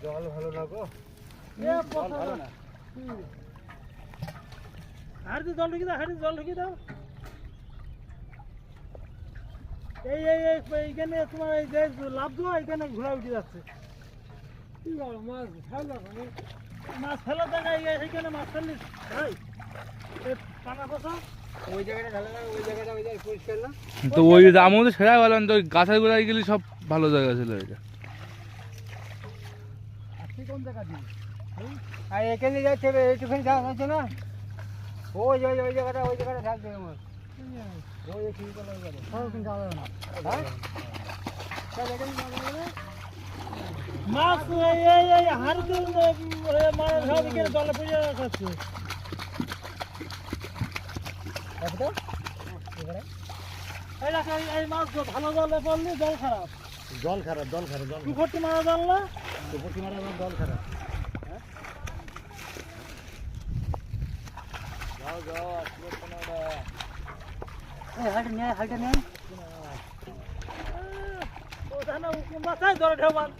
জল ভালো না গো, হাড়ি জল ঢুকিয়ে দাও, হাড়ি জল ঢুকিয়ে দাও। এইখানে তোমার এই যে লাভ দেওয়া এখানে ঘোরা উঠে যাচ্ছে। কি বলো মাছ ফেলা, মাছ ফেলা জায়গায় এইখানে মাছ ফেললি ভাই পানা কষা ওই জায়গাটা ঢালে না, ওই জায়গাটা ওই জায়গায় পরিষ্কার না। তো ওই আমাদের সেরা বললাম তো গাছের গোড়ায় গেলে সব ভালো জায়গা ছিল এটা। কোন জায়গা দিয়ে আর এখানে যাচ্ছে এইটুখানি ঢাল আছে না, ওই ওই ওই জায়গাটা ঢালবে আমার ওই ঠিক করে মাছ এই হাড়ি মাছ জলে পড়ে যাচ্ছে। এই মাছ ভালো জলে পড়লে জল খারাপ, জল খারাপ, জল খারাপ, জল পুকুরটি মারা জল না, পুকুরটি মারা জল খারাপ। যাও যাও, আসলে হাইটা নেই মাথায় ধরে ঢেউমান।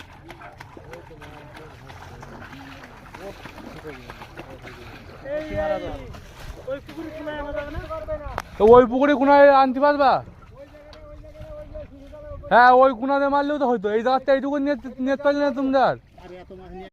ওই পুকুরে কোনায় আনতে পারবা? হ্যাঁ ওই কোনাতে মারলেও তো হয়তো, এই জায়গাটা এইটুকু নিয়ে পারলে না তোমরা।